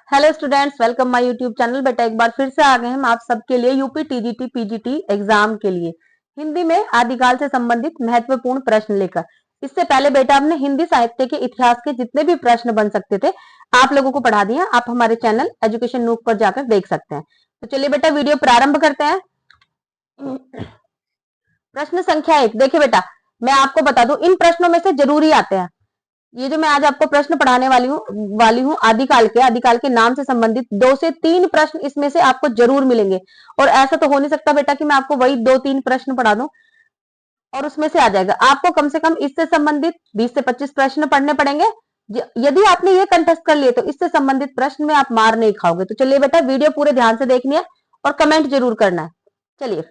Hello students, welcome my YouTube channel. बेटा एक बार फिर से आ गए हम आप सबके लिए यूपी टीजीटी पीजीटी एग्जाम के लिए हिंदी में आदिकाल से संबंधित महत्वपूर्ण प्रश्न लेकर। इससे पहले बेटा हमने हिंदी साहित्य के इतिहास के जितने भी प्रश्न बन सकते थे आप लोगों को पढ़ा दिए। आप हमारे चैनल एजुकेशन नूक पर जाकर देख सकते हैं। तो चलिए बेटा वीडियो प्रारंभ करते हैं। प्रश्न संख्या 1 देखिए बेटा, मैं आपको बता दूं इन प्रश्नों में से जरूरी आते हैं। ये जो मैं आज आपको प्रश्न पढ़ाने वाली हूँ आदिकाल के नाम से संबंधित 2 से 3 प्रश्न इसमें से आपको जरूर मिलेंगे। और ऐसा तो हो नहीं सकता बेटा कि मैं आपको वही 2-3 प्रश्न पढ़ा दूं और उसमें से आ जाएगा। आपको कम से कम इससे संबंधित 20 से 25 प्रश्न पढ़ने पड़ेंगे। यदि आपने ये कंटेस्ट कर लिए तो इससे संबंधित प्रश्न में आप मार नहीं खाओगे। तो चलिए बेटा वीडियो पूरे ध्यान से देखनी है और कमेंट जरूर करना है। चलिए,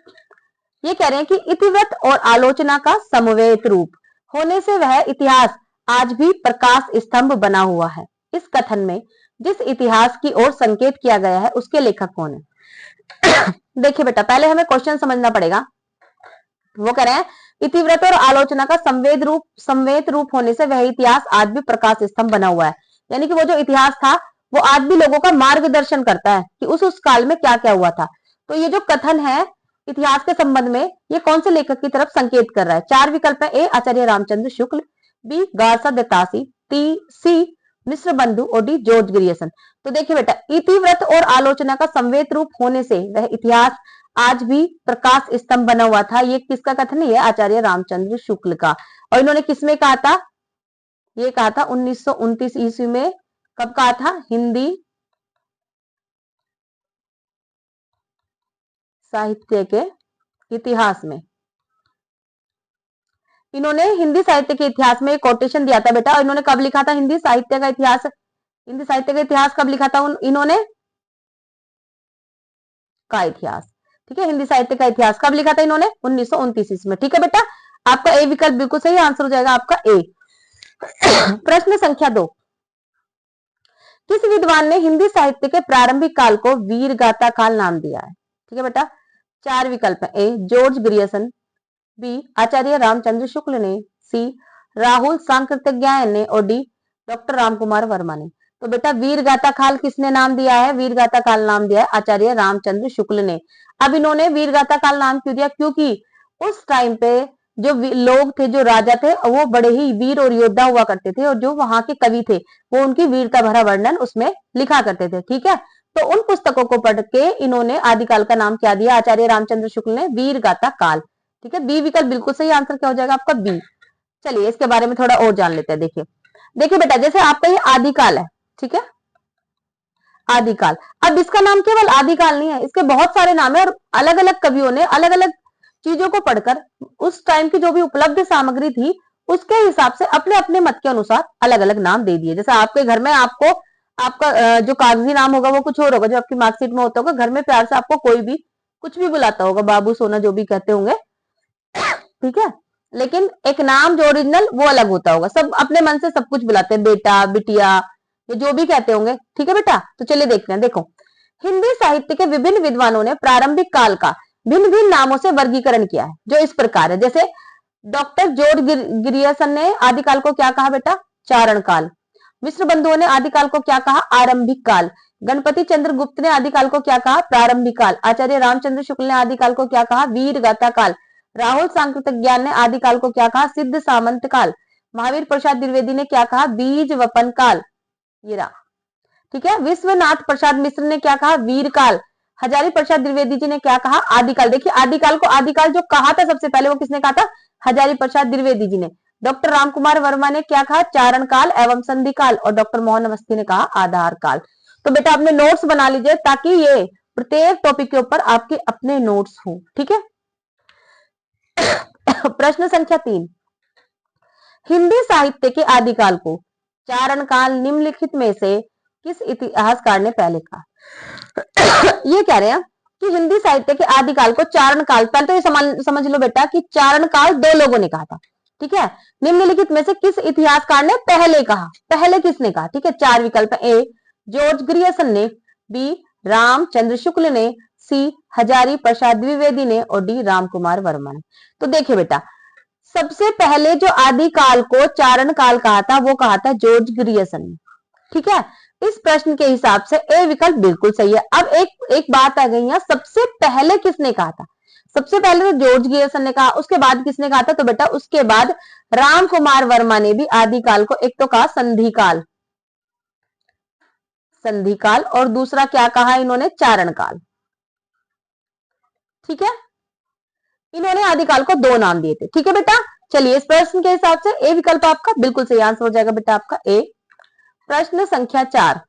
ये कह रहे हैं कि इतिवृत्त और आलोचना का समवेत रूप होने से वह इतिहास आज भी प्रकाश स्तंभ बना हुआ है। इस कथन में जिस इतिहास की ओर संकेत किया गया है उसके लेखक कौन है? देखिए बेटा, पहले हमें क्वेश्चन समझना पड़ेगा। वो कह रहे हैं इतिवृत्त और आलोचना का संवेत रूप होने से वह इतिहास आज भी प्रकाश स्तंभ बना हुआ है। यानी कि वो जो इतिहास था वो आज भी लोगों का मार्गदर्शन करता है कि उस काल में क्या क्या हुआ था। तो ये जो कथन है इतिहास के संबंध में, ये कौन से लेखक की तरफ संकेत कर रहा है? 4 विकल्प है। ए आचार्य रामचंद्र शुक्ल, बी गारसा दत्तासी, सी मिश्र बंधु और डी जॉर्ज ग्रियर्सन। तो देखिए बेटा, इतिवृत्त और आलोचना का संवेत रूप होने से वह इतिहास आज भी प्रकाश स्तंभ बना हुआ था। ये किसका कथन है? आचार्य रामचंद्र शुक्ल का। और इन्होंने किसमें कहा था? ये कहा था 1929 ईस्वी में। कब कहा था? हिंदी साहित्य के इतिहास में। इन्होंने हिंदी साहित्य के इतिहास में एक कोटेशन दिया था बेटा। और इन्होंने कब लिखा था हिंदी साहित्य का इतिहास? हिंदी साहित्य का इतिहास कब लिखा था इन्होंने? का इतिहास, ठीक है, हिंदी साहित्य का इतिहास कब लिखा था इन्होंने? 1929 ईस्वी में। ठीक है बेटा, आपका ए विकल्प बिल्कुल सही आंसर हो जाएगा आपका ए। प्रश्न संख्या 2, किस विद्वान ने हिंदी साहित्य के प्रारंभिक काल को वीर गाथा काल नाम दिया है? ठीक है बेटा, 4 विकल्प है। ए जॉर्ज ग्रियर्सन, बी आचार्य रामचंद्र शुक्ल ने, सी राहुल सांकृत्यायन ने और डी डॉक्टर रामकुमार वर्मा ने। तो बेटा वीर गाथा काल किसने नाम दिया है? वीर गाथा काल नाम दिया है आचार्य रामचंद्र शुक्ल ने। अब इन्होंने वीर गाथा काल नाम क्यों दिया? क्योंकि उस टाइम पे जो लोग थे, जो राजा थे, वो बड़े ही वीर और योद्धा हुआ करते थे। और जो वहां के कवि थे वो उनकी वीरता भरा वर्णन उसमें लिखा करते थे। ठीक है, तो उन पुस्तकों को पढ़ के इन्होंने आदिकाल का नाम क्या दिया? आचार्य रामचंद्र शुक्ल ने वीर गाथा काल। ठीक है, बी विकल्प बिल्कुल सही आंसर क्या हो जाएगा आपका? बी। चलिए इसके बारे में थोड़ा और जान लेते हैं। देखिए देखिए बेटा, जैसे आपका ये आदिकाल है, ठीक है, आदिकाल। अब इसका नाम केवल आदिकाल नहीं है, इसके बहुत सारे नाम है। और अलग अलग कवियों ने अलग अलग चीजों को पढ़कर उस टाइम की जो भी उपलब्ध सामग्री थी उसके हिसाब से अपने अपने मत के अनुसार अलग अलग नाम दे दिए। जैसे आपके घर में आपको आपका जो कागजी नाम होगा वो कुछ और होगा, जो आपकी मार्कशीट में होता होगा। घर में प्यार से आपको कोई भी कुछ भी बुलाता होगा, बाबू सोना जो भी कहते होंगे, ठीक है, लेकिन एक नाम जो ओरिजिनल वो अलग होता होगा। सब अपने मन से सब कुछ बुलाते हैं, बेटा बिटिया ये जो भी कहते होंगे। ठीक है बेटा, तो चलिए देखते हैं। देखो, हिंदी साहित्य के विभिन्न विद्वानों ने प्रारंभिक काल का भिन्न भिन्न नामों से वर्गीकरण किया है, जो इस प्रकार है। जैसे डॉक्टर जॉर्ज ग्रियर्सन ने आदिकाल को क्या कहा बेटा? चारण काल। मिश्र बंधुओं ने आदिकाल को क्या कहा? आरंभिक काल। गणपति चंद्र गुप्त ने आदिकाल को क्या कहा? प्रारंभिक काल। आचार्य रामचंद्र शुक्ल ने आदिकाल को क्या कहा? वीर गाथा काल। राहुल सांकृत्यायन ने आदिकाल को क्या कहा? सिद्ध सामंत काल। महावीर प्रसाद द्विवेदी ने क्या कहा? बीज वपन काल। ये रहा, ठीक है। विश्वनाथ प्रसाद मिश्र ने क्या कहा? वीर काल। हजारी प्रसाद द्विवेदी जी ने क्या कहा? आदिकाल। देखिए आदिकाल को आदिकाल जो कहा था सबसे पहले वो किसने कहा था? हजारी प्रसाद द्विवेदी जी ने। डॉक्टर रामकुमार वर्मा ने क्या कहा? चारण काल एवं संधि काल। और डॉक्टर मोहन अवस्थी ने कहा आधार काल। तो बेटा अपने नोट्स बना लीजिए ताकि ये प्रत्येक टॉपिक के ऊपर आपके अपने नोट्स हो। ठीक है। प्रश्न संख्या 3, हिंदी साहित्य के आदिकाल को चारण काल निम्नलिखित में से किस इतिहासकार ने पहले कहा? ये कह रहे हैं कि हिंदी साहित्य के आदिकाल को चारण काल, पहले तो ये समझ लो बेटा कि चारण काल 2 लोगों ने कहा था। ठीक है, निम्नलिखित में से किस इतिहासकार ने पहले कहा? पहले किसने कहा? ठीक है, 4 विकल्प है। ए जॉर्ज ग्रियर्सन ने, बी रामचंद्र शुक्ल ने, सी हजारी प्रसाद द्विवेदी ने और डी रामकुमार वर्मा ने। तो देखिए बेटा, सबसे पहले जो आदिकाल को चारण काल कहा था वो कहा था जॉर्ज ग्रियर्सन ने। ठीक है, इस प्रश्न के हिसाब से ए विकल्प बिल्कुल सही है। अब एक बात आ गई है, सबसे पहले किसने कहा था? सबसे पहले तो जॉर्ज गियर्सन ने कहा, उसके बाद किसने कहा था? तो बेटा उसके बाद राम कुमार वर्मा ने भी आदिकाल को एक तो कहा संधिकाल, संधिकाल, और दूसरा क्या कहा इन्होंने? चारण काल। ठीक है, इन्होंने आदिकाल को दो नाम दिए थे। ठीक है बेटा, चलिए इस प्रश्न के हिसाब से ए विकल्प आपका बिल्कुल सही आंसर हो जाएगा बेटा आपका ए। प्रश्न संख्या 4,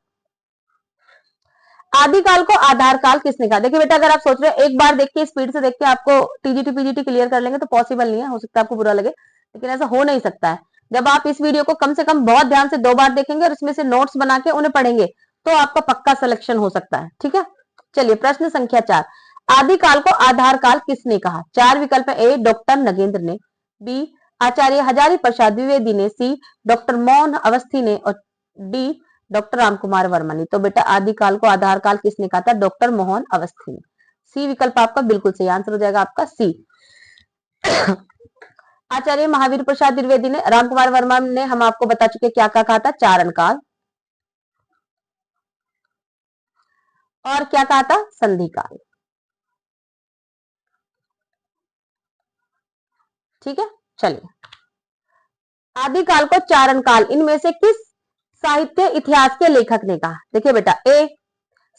आदिकाल को आधार काल किसने कहा? देखिए बेटा, अगर आप सोच रहे हो एक बार देख के स्पीड से देख के आपको टीजीटी पीजीटी क्लियर कर लेंगे तो पॉसिबल नहीं है, हो सकता है आपको बुरा लगे, लेकिन ऐसा हो नहीं सकता है। जब आप इस वीडियो को कम से कम बहुत ध्यान से 2 बार देखेंगे और इसमें से नोट्स बना के उन्हें पढ़ेंगे तो आपका पक्का सिलेक्शन हो सकता है। ठीक है, चलिए प्रश्न संख्या 4, आदिकाल को आधार काल किसने कहा? 4 विकल्प है। ए डॉक्टर नगेंद्र ने, बी आचार्य हजारी प्रसाद द्विवेदी ने, सी डॉक्टर मोहन अवस्थी ने, और डी डॉक्टर रामकुमार वर्मा ने। तो बेटा आदिकाल को आधार काल किसने कहा था? डॉक्टर मोहन अवस्थी ने। सी विकल्प आपका बिल्कुल सही आंसर हो जाएगा आपका सी। आचार्य महावीर प्रसाद द्विवेदी ने, रामकुमार वर्मा ने हम आपको बता चुके क्या कहा था? चारण काल, और क्या कहा था? संधि काल। ठीक है, चलिए आदिकाल को चारण काल इनमें से किस साहित्य इतिहास के लेखक ने कहा? देखिए बेटा, ए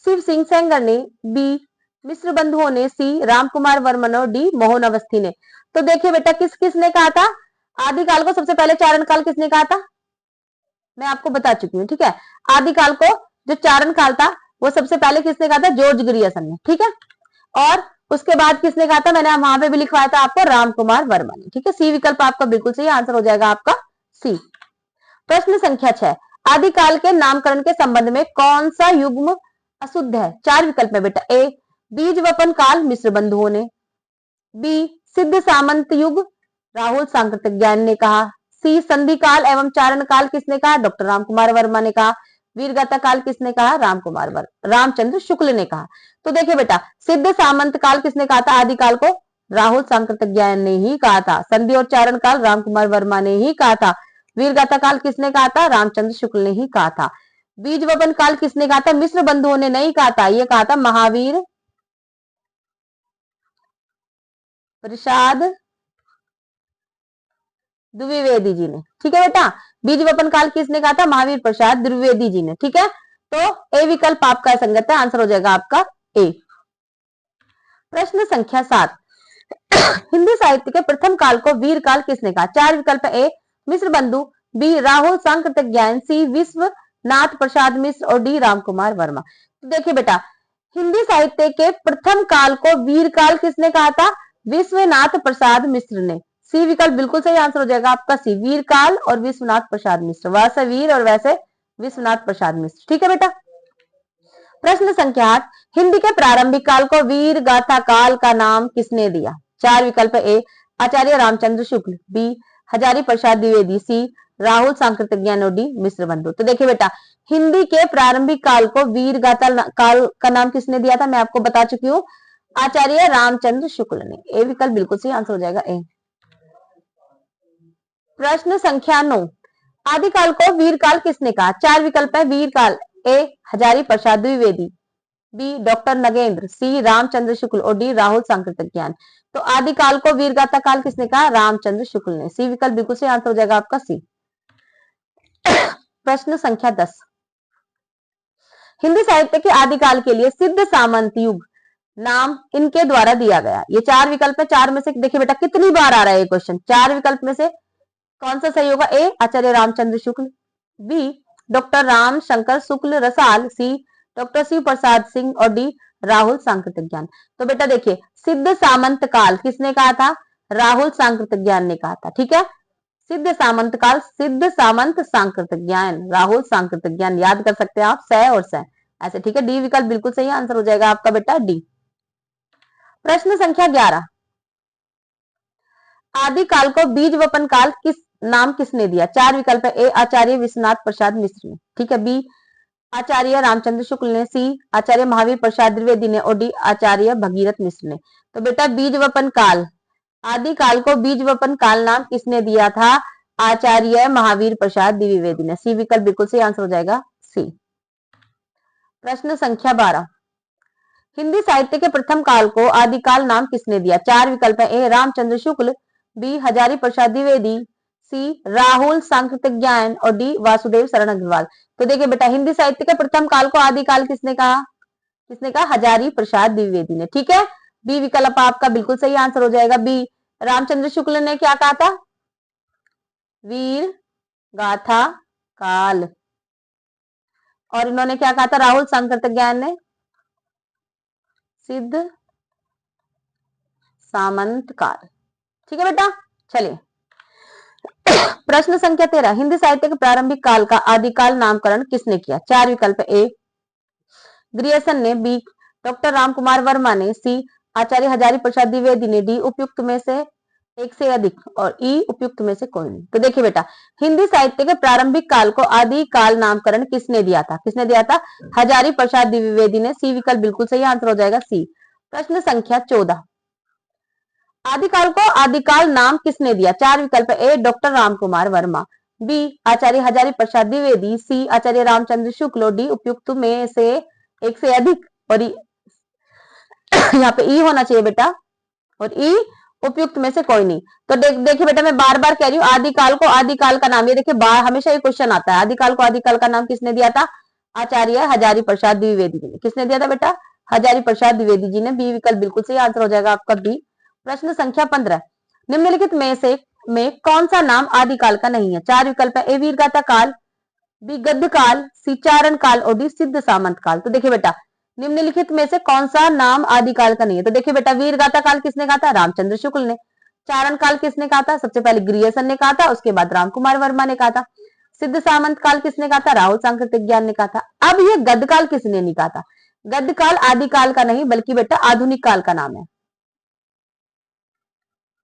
शिव सिंह सेंगर ने, बी मिश्र बंधुओं ने, सी रामकुमार वर्मा और डी मोहन अवस्थी ने। तो देखिए बेटा, किस किसने कहा था आदिकाल को? सबसे पहले चारण काल किसने कहा था? मैं आपको बता चुकी हूँ। ठीक है, आदिकाल को जो चारण काल था वो सबसे पहले किसने कहा था? जॉर्ज ग्रियर्सन ने। ठीक है, और उसके बाद किसने कहा था? मैंने वहां पे भी लिखवाया था आपको, रामकुमार वर्मा ने। ठीक है, सी विकल्प आपका बिल्कुल सही आंसर हो जाएगा आपका सी। प्रश्न संख्या 6, आदिकाल के नामकरण के संबंध में कौन सा युग्म अशुद्ध है? 4 विकल्प में बेटा, ए बीज वपन काल मिश्र बंधुओं ने, बी सिद्ध सामंत युग राहुल सांकृतिक ज्ञान ने कहा, सी संधि काल एवं चारण काल किसने कहा? डॉक्टर रामकुमार वर्मा ने कहा, वीरगाथा काल किसने कहा? रामचंद्र शुक्ल ने कहा। तो देखिए बेटा, सिद्ध सामंत काल किसने कहा था आदिकाल को? राहुल सांकृतिक ज्ञान ने ही कहा था। संधि और चारण काल रामकुमार वर्मा ने ही कहा था। वीरगाथा काल किसने कहा था? रामचंद्र शुक्ल ने ही कहा था। बीज वपन काल किसने कहा था? मिश्र बंधुओं ने नहीं कहा था, यह कहा था महावीर प्रसाद द्विवेदी जी ने। ठीक है बेटा, बीज वपन काल किसने कहा था? महावीर प्रसाद द्विवेदी जी ने। ठीक है, तो ए विकल्प आपका संगत है, आंसर हो जाएगा आपका ए। प्रश्न संख्या 7, हिंदी साहित्य के प्रथम काल को वीर काल किसने कहा? 4 विकल्प है। ए मिश्र बंधु, बी राहुल सांकृतिक ज्ञान, सी विश्वनाथ प्रसाद मिश्र, और डी रामकुमार वर्मा। तो देखिए बेटा, हिंदी साहित्य के प्रथम काल को वीर काल किसने कहा था? विश्वनाथ प्रसाद मिश्र ने। सी विकल्प बिल्कुल सही आंसर हो जाएगा आपका सी, वीर काल और विश्वनाथ प्रसाद मिश्र, वैसे वीर और वैसे विश्वनाथ प्रसाद मिश्र। ठीक है बेटा। प्रश्न संख्या 8, हिंदी के प्रारंभिक काल को वीर गाथा काल का नाम किसने दिया? 4 विकल्प ए आचार्य रामचंद्र शुक्ल, बी हजारी प्रसाद द्विवेदी, सी राहुल सांकृतिक ज्ञान, और डी मिश्र बंधु। तो देखिए बेटा, हिंदी के प्रारंभिक काल को वीर गाथा काल का नाम किसने दिया था? मैं आपको बता चुकी हूँ, आचार्य रामचंद्र शुक्ल ने। ए विकल्प बिल्कुल सही आंसर हो जाएगा ए। प्रश्न संख्या 9, आदिकाल को वीरकाल किसने कहा? 4 विकल्प है वीरकाल। ए हजारी प्रसाद द्विवेदी, बी डॉक्टर नगेंद्र, सी रामचंद्र शुक्ल, और डी राहुल सांकृतिक ज्ञान। तो आदिकाल को वीरगाथा काल किसने कहा? रामचंद्र शुक्ल ने। सी विकल्प बिल्कुल सही आंसर हो जाएगा आपका सी। प्रश्न संख्या 10, हिंदी साहित्य के आदिकाल के लिए सिद्ध सामंत युग नाम इनके द्वारा दिया गया। ये 4 विकल्प है, 4 में से देखिए बेटा कितनी बार आ रहा है ये क्वेश्चन। 4 विकल्प में से कौन सा सही होगा? ए आचार्य रामचंद्र शुक्ल, बी डॉक्टर राम शंकर शुक्ल रसाल, सी डॉक्टर शिव प्रसाद सिंह, और डी राहुल सांकृतिक ज्ञान। तो बेटा देखिए, सिद्ध सामंत काल किसने कहा था? राहुल सांकृतिक ज्ञान ने कहा था। ठीक है, सिद्ध सामंत काल, सिद्ध सामंत सांकृतिक ज्ञान, राहुल सांकृतिक ज्ञान, याद कर सकते हैं आप, स और स ऐसे। ठीक है, डी विकल्प बिल्कुल सही आंसर हो जाएगा आपका बेटा डी। प्रश्न संख्या 11, आदिकाल को बीज वपन काल नाम किसने दिया? 4 विकल्प है। ए आचार्य विश्वनाथ प्रसाद मिश्र ने, ठीक है, बी आचार्य रामचंद्र शुक्ल ने, सी आचार्य महावीर प्रसाद द्विवेदी ने, और डी आचार्य भगीरथ मिश्र ने। तो बेटा बीज वपन काल, आदिकाल को बीज वपन काल नाम किसने दिया था? आचार्य महावीर प्रसाद द्विवेदी ने। सी विकल्प बिल्कुल सही आंसर हो जाएगा सी। प्रश्न संख्या 12, हिंदी साहित्य के प्रथम काल को आदिकाल नाम किसने दिया? चार विकल्प है। ए रामचंद्र शुक्ल, बी हजारी प्रसाद द्विवेदी, सी राहुल सांकृतिज्ञान और डी वासुदेव शरण अग्रवाल। तो देखिए बेटा, हिंदी साहित्य के प्रथम काल को आदिकाल किसने कहा? किसने कहा? हजारी प्रसाद द्विवेदी ने। ठीक है, बी विकल्प आपका बिल्कुल सही आंसर हो जाएगा। बी, रामचंद्र शुक्ल ने क्या कहा था? वीर गाथा काल। और इन्होंने क्या कहा था? राहुल सांकृतिज्ञान ने सिद्ध सामंत काल। ठीक है बेटा, चलिए प्रश्न संख्या 13, हिंदी साहित्य के प्रारंभिक काल का आदिकाल नामकरण किसने किया? चार विकल्प, ए ग्रियर्सन ने, बी डॉक्टर रामकुमार वर्मा ने, सी आचार्य हजारी प्रसाद द्विवेदी ने, डी उपयुक्त में से एक से अधिक और ई उपयुक्त में से कोई नहीं। तो देखिए बेटा, हिंदी साहित्य के प्रारंभिक काल को आदिकाल नामकरण किसने दिया था? किसने दिया था? हजारी प्रसाद द्विवेदी ने। सी विकल्प बिल्कुल सही आंसर हो जाएगा, सी। प्रश्न संख्या 14, आदिकाल को आदिकाल नाम किसने दिया? चार विकल्प, ए डॉक्टर रामकुमार वर्मा, बी आचार्य हजारी प्रसाद द्विवेदी, सी आचार्य रामचंद्र शुक्ल, डी उपयुक्त में से एक से अधिक और यहाँ पे ई होना चाहिए बेटा, और ई उपयुक्त में से कोई नहीं। तो देखिए बेटा, मैं बार बार कह रही हूँ, आदिकाल को आदिकाल का नाम, ये देखिए बार हमेशा ये क्वेश्चन आता है, आदिकाल को आदिकाल का नाम किसने दिया था? आचार्य हजारी प्रसाद द्विवेदी जी ने। किसने दिया था बेटा? हजारी प्रसाद द्विवेदी जी ने। बी विकल्प बिल्कुल सही आंसर हो जाएगा आपका, बी। प्रश्न संख्या 15, निम्नलिखित में से में कौन सा नाम आदिकाल का नहीं है? चार विकल्प है। ए वीरगाथा काल, बी गद्य काल, सी चारण काल और डी सिद्ध सामंत काल। तो देखिए बेटा, निम्नलिखित में से कौन सा नाम आदिकाल का नहीं है? तो देखिए बेटा, वीरगाथा काल किसने कहा था? रामचंद्र शुक्ल ने। चारण काल किसने कहा था? सबसे पहले ग्रियर्सन ने कहा था, उसके बाद रामकुमार वर्मा ने कहा था। सिद्ध सामंत काल किसने कहा था? राहुल सांकृतिज्ञान ने कहा था। अब ये गद्य काल किसने नहीं कहा था? गद्य काल आदिकाल का नहीं बल्कि बेटा आधुनिक काल का नाम है,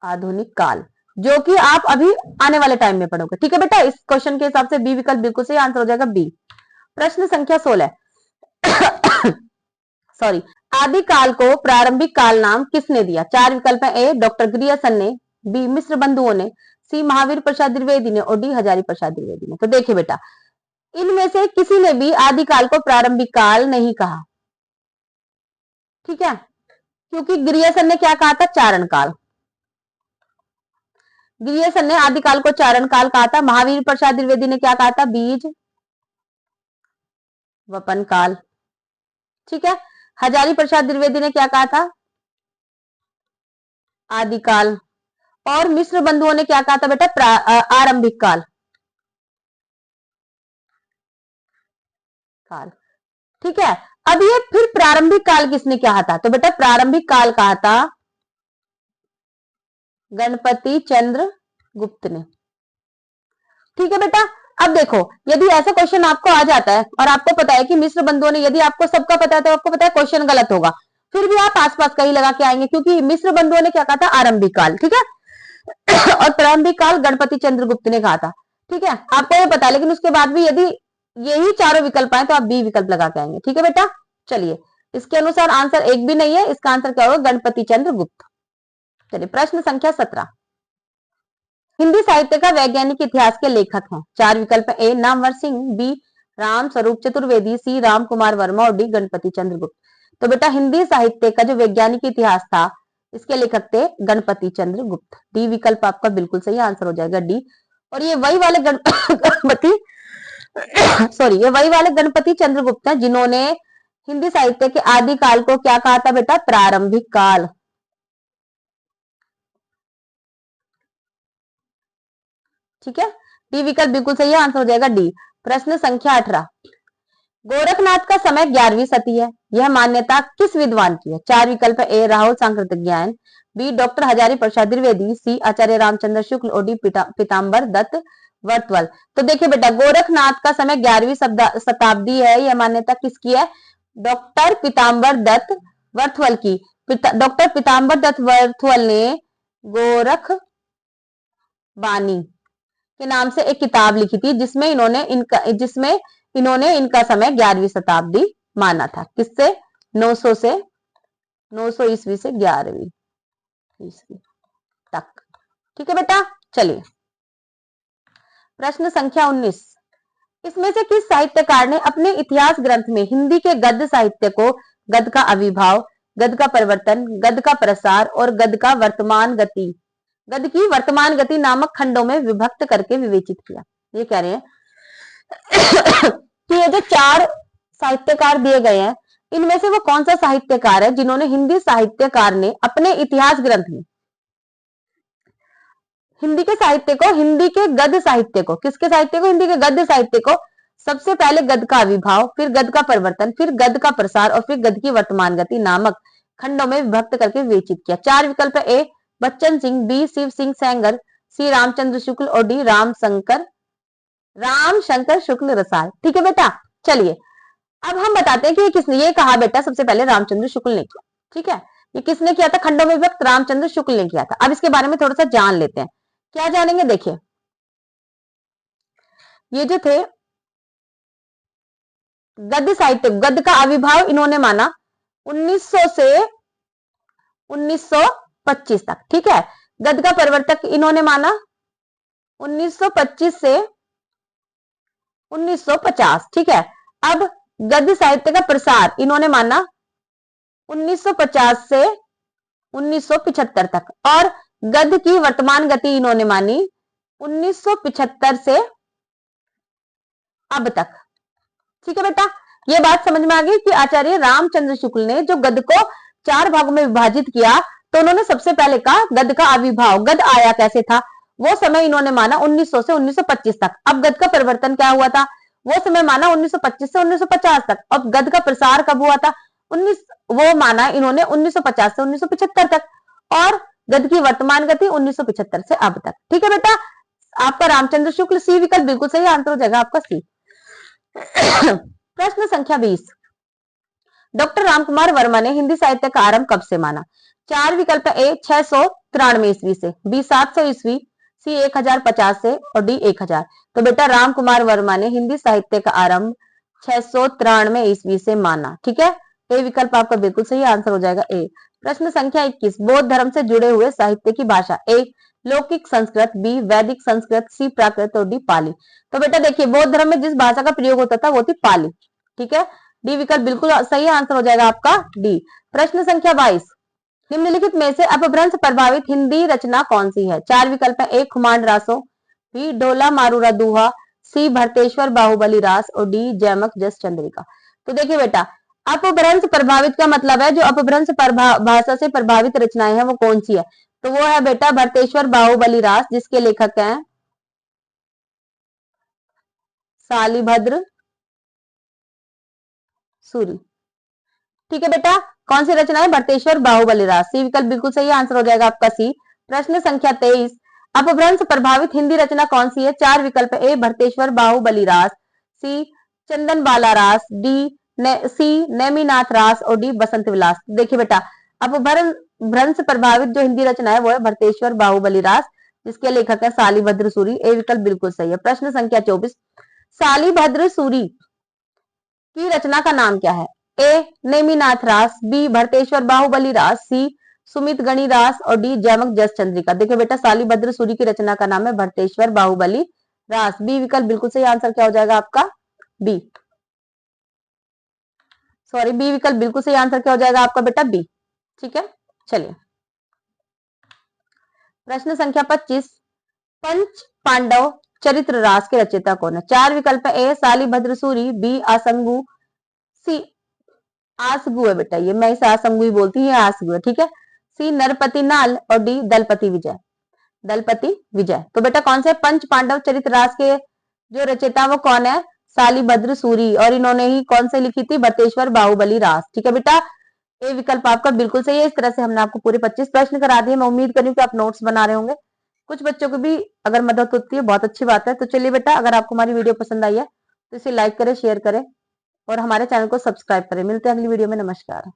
आधुनिक काल, जो कि आप अभी आने वाले टाइम में पढ़ोगे। ठीक है बेटा, इस क्वेश्चन के हिसाब से बी विकल्प बिल्कुल सही आंसर हो जाएगा, बी। प्रश्न संख्या 16, सॉरी, आदिकाल को प्रारंभिक काल नाम किसने दिया? चार विकल्प है। ए डॉक्टर ग्रियर्सन ने, बी मिश्र बंधुओं ने, सी महावीर प्रसाद द्विवेदी ने और डी हजारी प्रसाद द्विवेदी ने। तो देखिए बेटा, इनमें से किसी ने भी आदिकाल को प्रारंभिक काल नहीं कहा। ठीक है, क्योंकि ग्रियर्सन ने क्या कहा था? चारण काल। ग्रियर्सन ने आदिकाल को चारण काल कहा था। महावीर प्रसाद द्विवेदी ने क्या कहा था? बीज वपन काल। ठीक है, हजारी प्रसाद द्विवेदी ने क्या कहा था? आदिकाल। और मिश्र बंधुओं ने क्या कहा था बेटा? आरंभिक काल काल। ठीक है, अब ये फिर प्रारंभिक काल किसने कहा था? तो बेटा प्रारंभिक काल कहा था गणपति चंद्र गुप्त ने। ठीक है बेटा, अब देखो, यदि ऐसा क्वेश्चन आपको आ जाता है और आपको पता है कि मिश्र बंधुओं ने, यदि आपको सबका पता है तो आपको पता है क्वेश्चन गलत होगा, फिर भी आप आसपास कहीं लगा के आएंगे, क्योंकि मिश्र बंधुओं ने क्या कहा था? आरंभिक काल। ठीक है, और प्रारंभिक काल गणपति चंद्र गुप्त ने कहा था। ठीक है, आपको ये पता है, लेकिन उसके बाद भी यदि यही चारों विकल्प आए तो आप बी विकल्प लगा के आएंगे। ठीक है बेटा, चलिए, इसके अनुसार आंसर एक भी नहीं है, इसका आंसर क्या होगा? गणपति चंद्र गुप्त। चलिए प्रश्न संख्या 17, हिंदी साहित्य का वैज्ञानिक इतिहास के लेखक हैं। चार विकल्प, ए नामवर सिंह, बी राम स्वरूप चतुर्वेदी, सी राम कुमार वर्मा और डी गणपति चंद्र गुप्त। तो बेटा हिंदी साहित्य का जो वैज्ञानिक इतिहास था, इसके लेखक थे गणपति चंद्र गुप्त। डी विकल्प आपका बिल्कुल सही आंसर हो जाएगा, डी। और ये वही वाले गणपति सॉरी, ये वही वाले गणपति चंद्र गुप्त हैं जिन्होंने हिंदी साहित्य के आदि काल को क्या कहा था बेटा? प्रारंभिक काल। ठीक है, डी विकल्प बिल्कुल सही आंसर हो जाएगा, डी। प्रश्न संख्या 18, गोरखनाथ का समय 11वीं सदी है, यह मान्यता किस विद्वान की है? चार विकल्प, ए राहुल सांकृतिज्ञान, बी डॉक्टर हजारी प्रसाद द्विवेदी, सी आचार्य रामचंद्र शुक्ल और डी पीताम्बर दत्त वर्तवल। तो देखिए बेटा, गोरखनाथ का समय 11वीं शताब्दी है, यह मान्यता किसकी है? डॉक्टर पीताम्बर दत्त वर्थवल की। डॉक्टर पीताम्बर दत्त वर्थवल ने गोरख बानी के नाम से एक किताब लिखी थी, जिसमें इन्होंने इनका समय 11वीं शताब्दी माना था। किससे? 900 ईस्वी से 11वीं ईस्वी तक। ठीक है बेटा, चलिए प्रश्न संख्या 19, इसमें से किस साहित्यकार ने अपने इतिहास ग्रंथ में हिंदी के गद्य साहित्य को गद्य का आविर्भाव, गद्य का परिवर्तन, गद्य का प्रसार और गद्य की वर्तमान गति नामक खंडों में विभक्त करके विवेचित किया? ये कह रहे हैं कि ये जो 4 साहित्यकार दिए गए हैं, इनमें से वो कौन सा साहित्यकार है जिन्होंने हिंदी साहित्यकार ने अपने इतिहास ग्रंथ में हिंदी के साहित्य को, हिंदी के गद्य साहित्य को, किसके साहित्य को? हिंदी के गद्य साहित्य को सबसे पहले गद्य का आविर्भाव, फिर गद्य का परिवर्तन, फिर गद्य का प्रसार और फिर गद्य की वर्तमान गति नामक खंडों में विभक्त करके विवेचित किया। 4 विकल्प है। ए बच्चन सिंह, बी शिव सिंह सेंगर, सी रामचंद्र शुक्ल और डी रामशंकर शुक्ल रसाल। ठीक है बेटा, चलिए अब हम बताते हैं कि ये किसने ये कहा बेटा, सबसे पहले रामचंद्र शुक्ल ने किया। ठीक है, ये किसने किया था? खंडों में विभक्त रामचंद्र शुक्ल ने किया था। अब इसके बारे में थोड़ा सा जान लेते हैं। क्या जानेंगे? देखिए, ये जो थे गद्य साहित्य, गद्य का आविर्भाव इन्होंने माना 1900 से 1925 तक। ठीक है, गद्य का परिवर्तक इन्होंने माना 1925 से 1950। ठीक है, अब गद्य साहित्य का प्रसार इन्होंने माना 1950 से 1975 तक और गद्य की वर्तमान गति इन्होंने मानी 1975 से अब तक। ठीक है बेटा, ये बात समझ में आ गई कि आचार्य रामचंद्र शुक्ल ने जो गद्य को 4 भागों में विभाजित किया, तो उन्होंने सबसे पहले कहा गद्य का आविर्भाव, गद्य आया कैसे था, वो समय इन्होंने माना 1900 से 1925 तक। अब गद्य का परिवर्तन क्या हुआ था, वो समय माना 1925 से 1950 तक। अब गद्य का प्रसार कब हुआ था, वो माना इन्होंने 1950 से 1975 तक और गद्य की वर्तमान गति 1975 से अब तक। ठीक है बेटा, आपका रामचंद्र शुक्ल, सी विकल्प बिल्कुल सही आंसर हो जाएगा आपका सी। प्रश्न संख्या 20, डॉक्टर रामकुमार वर्मा ने हिंदी साहित्य का आरंभ कब से माना? 4 विकल्प ए 693 ईस्वी से, बी 700 ईस्वी, सी 1050 से और डी 1000। तो बेटा रामकुमार वर्मा ने हिंदी साहित्य का आरंभ 693 ईस्वी से माना। ठीक है, ए विकल्प आपका बिल्कुल सही आंसर हो जाएगा ए। प्रश्न संख्या 21, बौद्ध धर्म से जुड़े हुए साहित्य की भाषा? ए लौकिक संस्कृत, बी वैदिक संस्कृत, सी प्राकृत और डी पाली। तो बेटा देखिए, बौद्ध धर्म में जिस भाषा का प्रयोग होता था वो थी पाली। ठीक है, डी विकल्प बिल्कुल सही आंसर हो जाएगा आपका डी। प्रश्न संख्या 22, निम्नलिखित में से अपभ्रंश प्रभावित हिंदी रचना कौन सी है? 4 विकल्प है। ए खुमांड रासो, बी ढोला मारूरा दुहा, सी भरतेश्वर बाहुबली रास और डी जयमक जस चंद्रिका। तो देखिए बेटा, अपभ्रंश प्रभावित का मतलब है जो अपभ्रंश भाषा से प्रभावित रचनाएं हैं वो कौन सी है? तो वो है बेटा भरतेश्वर बाहुबली रास, जिसके लेखक हैं सालिभद्र सूरी। ठीक है बेटा, कौन सी रचना है? भरतेश्वर बाहुबली रास। सी विकल्प बिल्कुल सही आंसर हो जाएगा आपका सी। प्रश्न संख्या 23, अपभ्रंश प्रभावित हिंदी रचना कौन सी है? 4 विकल्प ए भरतेश्वर बाहुबली रास, सी चंदन बाला रास, डी सी नेमिनाथ रास और डी बसंत विलास। देखिए बेटा, अपभ्रंश प्रभावित जो हिंदी रचना है वो है भरतेश्वर बाहुबली रास, जिसके लेखक है सालिभद्र सूरी। ए विकल्प बिल्कुल सही है। प्रश्न संख्या 24, सालिभद्र सूरी की रचना का नाम क्या है? ए नेमिनाथ रास, बी भरतेश्वर बाहुबली रास, सी सुमित गणी रास और डी जयमक जस चंद्रिका। देखिए बेटा, सालिभद्र सूरी की रचना का नाम है भरतेश्वर बाहुबली रास। बी विकल्प बिल्कुल सही आंसर क्या हो जाएगा आपका बी। सॉरी, बी विकल्प बिल्कुल सही आंसर क्या हो जाएगा आपका बेटा बी। ठीक है, चलिए प्रश्न संख्या 25, पंच पांडव चरित्र रास के रचयिता कौन है? 4 विकल्प ए सालिभद्र सूरी, बी आसंगु, सी आसगु है बेटा, ये मैं इसे आसंगु ही बोलती हूँ, आसगु है। ठीक है, सी नरपति नाल और डी दलपति विजय। दलपति विजय। तो बेटा कौन से पंच पांडव चरित्र रास के जो रचयिता वो कौन है? सालिभद्र सूरी, और इन्होंने ही कौन से लिखी थी? भरतेश्वर बाहुबली रास। ठीक है बेटा, ए विकल्प आपका बिल्कुल सही है। इस तरह से हमने आपको पूरे 25 प्रश्न करा दिए। मैं उम्मीद करूँ कि आप नोट्स बना रहे होंगे। कुछ बच्चों को भी अगर मदद होती है बहुत अच्छी बात है। तो चलिए बेटा, अगर आपको हमारी वीडियो पसंद आई है तो इसे लाइक करें, शेयर करें और हमारे चैनल को सब्सक्राइब करें। मिलते हैं अगली वीडियो में। नमस्कार।